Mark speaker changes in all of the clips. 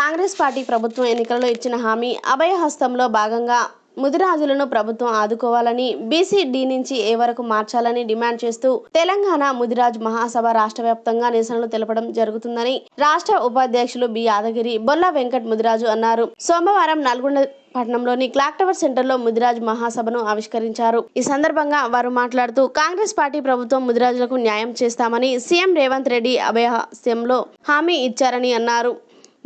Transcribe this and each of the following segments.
Speaker 1: Congress party ప్రభుత్వం ఎన్నికల్లో ఇచ్చిన హామీ అభయహస్తంలో భాగంగా ముదిరాజులను ప్రభుత్వం ఆదుకోవాలని, బీసీ డి నుంచి ఏ వరకు మార్చాలని డిమాండ్ చేస్తూ తెలంగాణ ముదిరాజ్ మహాసభ రాష్ట్ర వ్యాప్తంగా నిరసనలు తెలపడం జరుగుతుందని రాష్ట్ర ఉపాధ్యక్షులు బి యాదగిరి బొల్ల వెంకట్ ముదిరాజు అన్నారు. సోమవారం నల్గొండ పట్టణంలోని క్లాక్ టవర్ సెంటర్ లో ముదిరాజ్ మహాసభను ఆవిష్కరించారు. ఈ సందర్భంగా వారు మాట్లాడుతూ కాంగ్రెస్ పార్టీ ప్రభుత్వం ముదిరాజులకు న్యాయం చేస్తామని సీఎం రేవంత్ రెడ్డి అభయహస్తంలో హామీ ఇచ్చారని అన్నారు.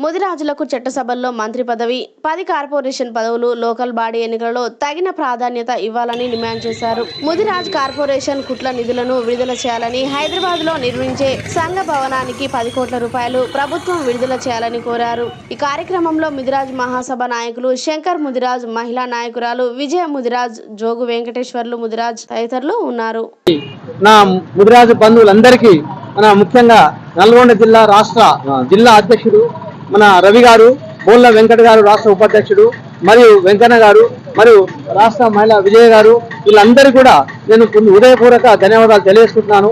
Speaker 1: ముదిరాజులకు చట్టసభల్లో మంత్రి పదవి, 10 కార్పొరేషన్ పదవులు, లోకల్ బాడీ ఎన్నికలలో తగిన ప్రాధాన్యత ఇవ్వాలని డిమాండ్ చేశారు. ముదిరాజ్ కార్పొరేషన్ కుట్ల నిధులను విడుదల చేయాలని, హైదరాబాద్ లో నిర్మించే సంఘ భవనానికి 10 కోట్ల రూపాయలు ప్రభుత్వం విడుదల చేయాలని కోరారు. ఈ కార్యక్రమంలో ముదిరాజ్ మహాసభ నాయకులు శంకర్ ముదిరాజ్, మహిళా నాయకురాలు విజయ ముదిరాజ్, జోగు వెంకటేశ్వర్లు ముదిరాజ్ తదితరులు ఉన్నారు.
Speaker 2: నా ముదిరాజు బంధువులందరికీ ముఖ్యంగా నల్గొండ జిల్లా అధ్యక్షుడు మన రవి గారు, బోళ్ళ వెంకట గారు రాష్ట్ర ఉపాధ్యక్షుడు, మరియు వెంకన్న గారు, మరియు రాష్ట్ర మహిళా విజయ గారు, వీళ్ళందరూ కూడా నేను హృదయపూర్వక ధన్యవాదాలు తెలియజేసుకుంటున్నాను.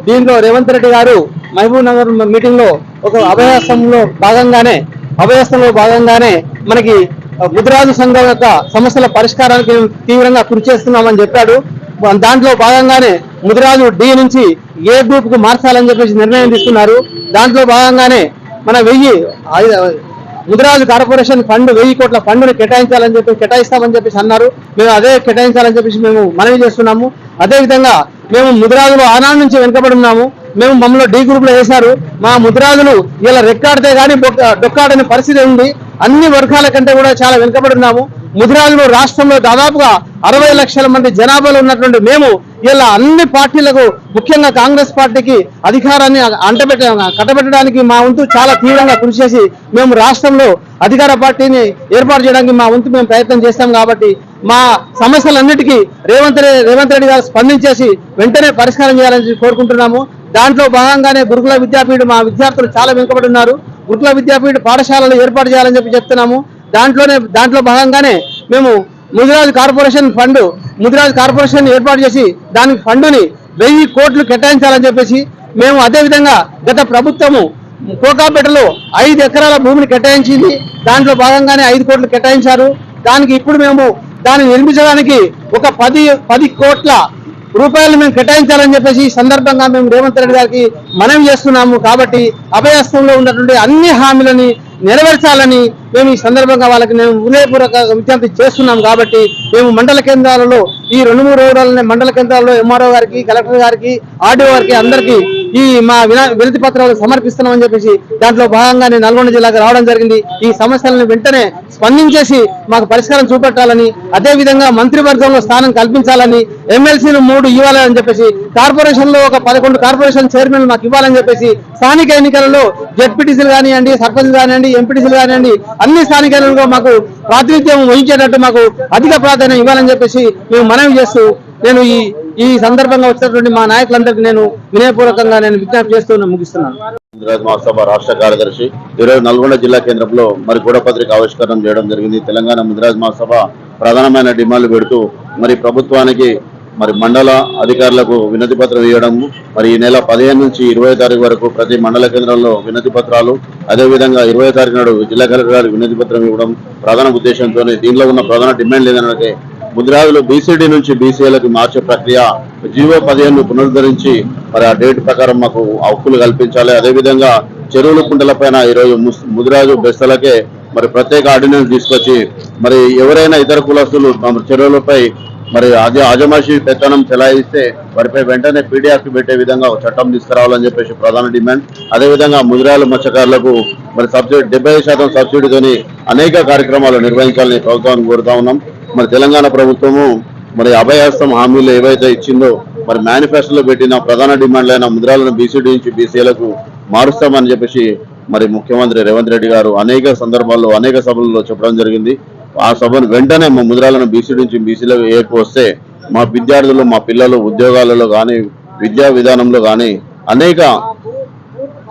Speaker 2: దీంట్లో రేవంత్ రెడ్డి గారు మహబూబ్ నగర్ మీటింగ్ లో ఒక అభయహస్తంలో భాగంగానే మనకి ముదిరాజు సంఘం యొక్క సమస్యల పరిష్కారానికి తీవ్రంగా కృషి చేస్తున్నామని చెప్పాడు. దాంట్లో భాగంగానే ముదిరాజు డి నుంచి ఏ గ్రూప్ కు మార్చాలని చెప్పేసి నిర్ణయం తీసుకున్నారు. దాంట్లో భాగంగానే మన ముదిరాజు కార్పొరేషన్ ఫండ్ 1000 కోట్ల ఫండ్ను కేటాయిస్తామని చెప్పేసి అన్నారు. మేము అదే కేటాయించాలని చెప్పేసి మేము మనవి చేస్తున్నాము. అదేవిధంగా మేము ముదిరాజులు ఆనాడు నుంచి వెనుకబడి ఉన్నాము. మమ్మల్ని డి గ్రూప్ లో వేశారు. మా ముదిరాజులు ఇలా రెక్కాడితే కానీ డొక్కాడని పరిస్థితి ఉంది. అన్ని వర్గాల కంటే కూడా చాలా వెనుకబడి ఉన్నాము. ముదిరాజులు రాష్ట్రంలో దాదాపుగా 60 లక్షల మంది జనాభాలో ఉన్నటువంటి మేము ఇలా అన్ని పార్టీలకు, ముఖ్యంగా కాంగ్రెస్ పార్టీకి అధికారాన్ని కట్టబెట్టడానికి మా వంతు చాలా తీవ్రంగా కృషి చేసి మేము రాష్ట్రంలో అధికార పార్టీని ఏర్పాటు చేయడానికి మా వంతు మేము ప్రయత్నం చేస్తాం. కాబట్టి మా సమస్యలన్నిటికీ రేవంత్ రెడ్డి గారు స్పందించేసి వెంటనే పరిష్కారం చేయాలని కోరుకుంటున్నాము. దాంట్లో భాగంగానే గురుకుల విద్యాపీఠ మా విద్యార్థులు చాలా వెనుకబడి ఉన్నారు. గురుకుల విద్యాపీఠ పాఠశాలలు ఏర్పాటు చేయాలని చెప్తున్నాము. దాంట్లో భాగంగానే మేము ముదిరాజ్ కార్పొరేషన్ ఏర్పాటు చేసి దానికి ఫండుని 1000 కోట్లు కేటాయించాలని చెప్పేసి మేము, అదేవిధంగా గత ప్రభుత్వము కోకాపేటలో 5 ఎకరాల భూమిని కేటాయించింది. దాంట్లో భాగంగానే 5 కోట్లు కేటాయించారు. దానికి ఇప్పుడు మేము దాన్ని నిర్మించడానికి ఒక 10 కోట్ల రూపాయలు మేము కేటాయించాలని చెప్పేసి ఈ సందర్భంగా మేము రేవంత్ రెడ్డి గారికి మనవి చేస్తున్నాము. కాబట్టి అభయహస్తంలో ఉన్నటువంటి అన్ని హామీలని నెరవేర్చాలని మేము ఈ సందర్భంగా వాళ్ళకి నేను హృదయపూర్వక విజ్ఞప్తి చేస్తున్నాం. కాబట్టి మేము మండల కేంద్రాలలో ఈ 2-3 రోజులనే మండల కేంద్రాల్లో ఎంఆర్ఓ గారికి, కలెక్టర్ గారికి, ఆర్డీఓ గారికి అందరికీ ఈ మా వినతి పత్రాలు సమర్పిస్తున్నామని చెప్పేసి దాంట్లో భాగంగా నేను నల్గొండ జిల్లాకు రావడం జరిగింది. ఈ సమస్యలను వెంటనే స్పందించేసి మాకు పరిష్కారం చూపెట్టాలని, అదేవిధంగా మంత్రివర్గంలో స్థానం కల్పించాలని, ఎమ్మెల్సీలు 3 ఇవ్వాలని చెప్పేసి, కార్పొరేషన్ లో ఒక 11 కార్పొరేషన్ చైర్మన్ మాకు ఇవ్వాలని చెప్పేసి, స్థానిక ఎన్నికలలో జెడ్పీటీసీలు కానివ్వండి, సర్పంచ్ కానివ్వండి, ఎంపీటీసీలు కానివ్వండి, అన్ని స్థానిక ఎన్నికల్లో మాకు ప్రాతినిధ్యం వహించేటట్టు మాకు అధిక ప్రాధాన్యం ఇవ్వాలని చెప్పేసి మేము మనవి చేస్తూ నేను ఈ సందర్భంగా వచ్చినటువంటి మా నాయకులందరికీ నేను వినయపూర్వకంగా నేను విజ్ఞప్తి చేస్తూ ముగిస్తున్నాను.
Speaker 3: ముదిరాజ్ మహాసభ రాష్ట్ర కార్యదర్శి ఈరోజు నల్గొండ జిల్లా కేంద్రంలో మరి గూఢపత్రిక ఆవిష్కరణ చేయడం జరిగింది. తెలంగాణ ముదిరాజ్ మహాసభ ప్రధానమైన డిమాండ్లు పెడుతూ మరి ప్రభుత్వానికి మరి మండల అధికారులకు వినతి పత్రం ఇవ్వడం, మరి ఈ నెల 15 నుంచి 20 తారీఖు వరకు ప్రతి మండల కేంద్రంలో వినతి పత్రాలు, అదేవిధంగా 20 తారీఖు నాడు జిల్లా కలెక్టర్ గారికి వినతి పత్రం ఇవ్వడం ప్రధాన ఉద్దేశంతో దీనిలో ఉన్న ప్రధాన డిమాండ్ ఏంటంటే ముదిరాజులు బీసీడీ నుంచి బీసీఏలకు మార్చే ప్రక్రియ జీవో 15ను పునరుద్ధరించి మరి ఆ డేట్ ప్రకారం మాకు హక్కులు కల్పించాలి. అదేవిధంగా చెరువుల కుంటలపైన ఈరోజు ముదిరాజు బెస్తలకే మరి ప్రత్యేక ఆర్డినెన్స్ తీసుకొచ్చి మరి ఎవరైనా ఇతర కులస్తులు చెరువులపై మరి అజమాషి పెత్తనం చెలాయిస్తే వారిపై వెంటనే పీడీఎఫ్ పెట్టే విధంగా చట్టం తీసుకురావాలని చెప్పేసి ప్రధాన డిమాండ్. అదేవిధంగా ముదిరాజు మత్స్యకారులకు మరి 70% సబ్సిడీతోని అనేక కార్యక్రమాలు నిర్వహించాలని ప్రభుత్వాన్ని కోరుతా ఉన్నాం. మరి తెలంగాణ ప్రభుత్వము మరి అభయహస్తం హామీలు ఏవైతే ఇచ్చిందో మరి మేనిఫెస్టోలో పెట్టిన ప్రధాన డిమాండ్లైన ముదిరాలను బీసీడీ నుంచి బీసీఏలకు మారుస్తామని చెప్పేసి మరి ముఖ్యమంత్రి రేవంత్ రెడ్డి గారు అనేక సందర్భాల్లో అనేక సభలలో చెప్పడం జరిగింది. ఆ సభను వెంటనే మా ముదిరాలను బీసీడీ నుంచి బీసీలకు వస్తే మా విద్యార్థులు, మా పిల్లలు ఉద్యోగాలలో కానీ, విద్యా విధానంలో కానీ అనేక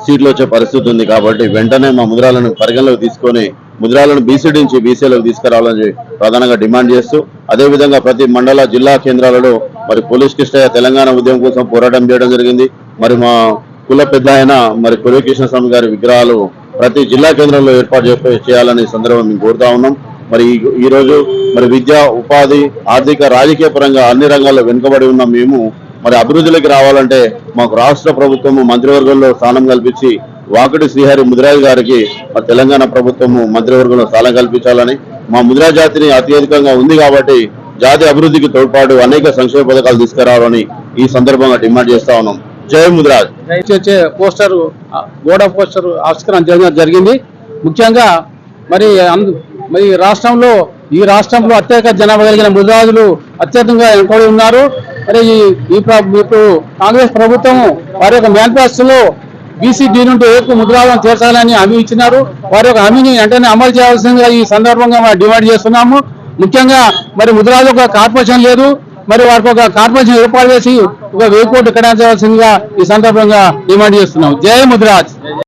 Speaker 3: సీట్లు వచ్చే పరిస్థితి ఉంది. కాబట్టి వెంటనే మా ముదిరాలను పరిగణలోకి తీసుకొని ముదిరాలను బీసీడీ నుంచి బీసీలకు తీసుకురావాలని ప్రధానంగా డిమాండ్ చేస్తూ, అదేవిధంగా ప్రతి మండల జిల్లా కేంద్రాలలో మరి పోలీస్ కిష్టయ్య తెలంగాణ ఉద్యమం కోసం పోరాటం చేయడం జరిగింది. మరి మా కుల పెద్ద ఆయన మరి కొలికృష్ణ స్వామి గారి విగ్రహాలు ప్రతి జిల్లా కేంద్రంలో ఏర్పాటు చేయాలని సందర్భం మేము కోరుతా ఉన్నాం. మరి ఈ రోజు మరి విద్య, ఉపాధి, ఆర్థిక, రాజకీయ పరంగా అన్ని రంగాల్లో వెనుకబడి ఉన్న మేము మరి అభివృద్ధిలోకి రావాలంటే మాకు రాష్ట్ర ప్రభుత్వము మంత్రివర్గంలో స్థానం కల్పించి వాకటి శ్రీహరి ముదిరాజ్ గారికి తెలంగాణ ప్రభుత్వము మంత్రివర్గంలో స్థానం కల్పించాలని, మా ముదిరాజ్ జాతిని అత్యధికంగా ఉంది కాబట్టి జాతి అభివృద్ధికి తోడ్పాటు అనేక సంక్షేమ పథకాలు తీసుకురావాలని ఈ సందర్భంగా డిమాండ్ చేస్తా ఉన్నాం. జై ముదిరాజ్.
Speaker 2: పోస్టర్ గోడ పోస్టర్ ఆవిష్కరణ జరిగింది. ముఖ్యంగా మరి ఈ రాష్ట్రంలో అత్యధిక జనాభా కలిగిన ముదిరాజులు అత్యధికంగా వెనుకబడి ఉన్నారు. మరి ఇప్పుడు కాంగ్రెస్ ప్రభుత్వం వారి యొక్క మేనిఫెస్టోలో బీసీ-డి నుండి ఏకు ముదిరాజులను చేర్చాలని హామీ ఇచ్చినారు. వారి యొక్క హామీని వెంటనే అమలు చేయాల్సిందిగా ఈ సందర్భంగా మనం డిమాండ్ చేస్తున్నాము. ముఖ్యంగా మరి ముదిరాజు ఒక కార్పొరేషన్ లేదు, మరి వారికి ఒక కార్పొరేషన్ ఏర్పాటు చేసి ఒక 1000 కోట్లు కేటాయించాల్సిందిగా ఈ సందర్భంగా డిమాండ్ చేస్తున్నాం. జై ముదిరాజ్.